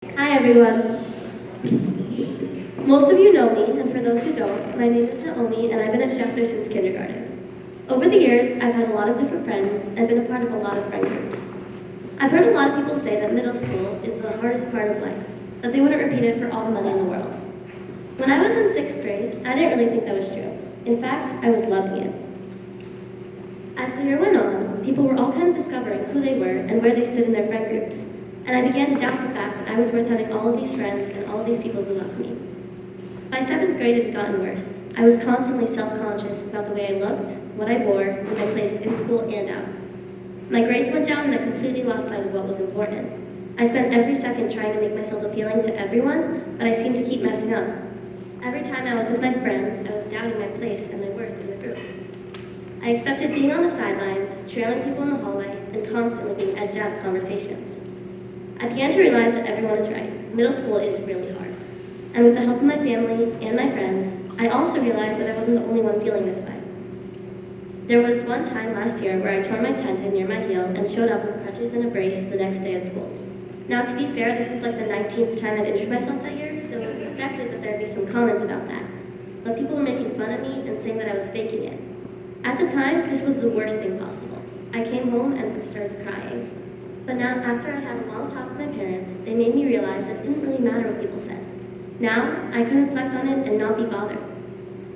Hi everyone. Most of you know me, and for those who don't, my name is Naomi, and I've been at Scheffler since kindergarten. Over the years, I've had a lot of different friends and been a part of a lot of friend groups. I've heard a lot of people say that middle school is the hardest part of life, that they wouldn't repeat it for all the money in the world. When I was in 6th grade, I didn't really think that was true. In fact, I was loving it. As the year went on, people were all kind of discovering who they were and where they stood in their friend groups, and I began to doubt the fact that I was worth having all of these friends and all of these people who loved me. By 7th grade, it had gotten worse. I was constantly self-conscious about the way I looked, what I wore, and my place in school and out. My grades went down and I completely lost sight of what was important. I spent every second trying to make myself appealing to everyone, but I seemed to keep messing up. Every time I was with my friends, I was doubting my place and my worth in the group. I accepted being on the sidelines, trailing people in the hallway, and constantly being edged out of conversations. I began to realize that everyone is right. Middle school is really hard. And with the help of my family and my friends, I also realized that I wasn't the only one feeling this way. There was one time last year where I tore my tendon near my heel and showed up with crutches and a brace the next day at school. Now, to be fair, this was like the 19th time I'd injured myself that year, so it was expected that there'd be some comments about that. But people were making fun of me and saying that I was faking it. At the time, this was the worst thing possible. I came home and started crying. But now, after I had a long talk with my parents, they made me realize that it didn't really matter what people said. Now, I can reflect on it and not be bothered.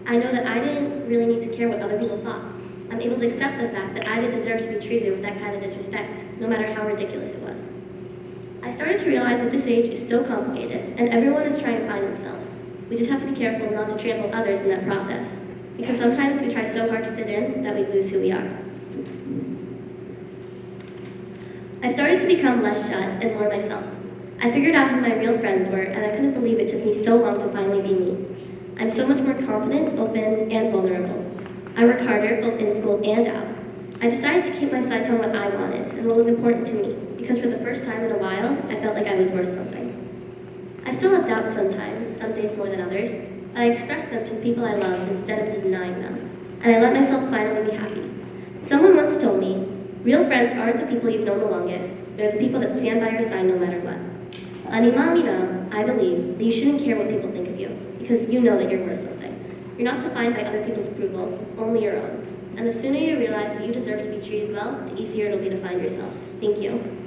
I know that I didn't really need to care what other people thought. I'm able to accept the fact that I didn't deserve to be treated with that kind of disrespect, no matter how ridiculous it was. I started to realize that this age is so complicated, and everyone is trying to find themselves. We just have to be careful not to trample others in that process, because sometimes we try so hard to fit in that we lose who we are. I started to become less shut and more myself. I figured out who my real friends were, and I couldn't believe it took me so long to finally be me. I'm so much more confident, open, and vulnerable. I work harder, both in school and out. I decided to keep my sights on what I wanted and what was important to me, because for the first time in a while, I felt like I was worth something. I still have doubts sometimes, some days more than others, but I express them to the people I love instead of denying them, and I let myself finally be happy. Someone once told me, real friends aren't the people you've known the longest, they're the people that stand by your side no matter what. Animamina, I believe that you shouldn't care what people think of you, because you know that you're worth something. You're not defined by other people's approval, only your own. And the sooner you realize that you deserve to be treated well, the easier it'll be to find yourself. Thank you.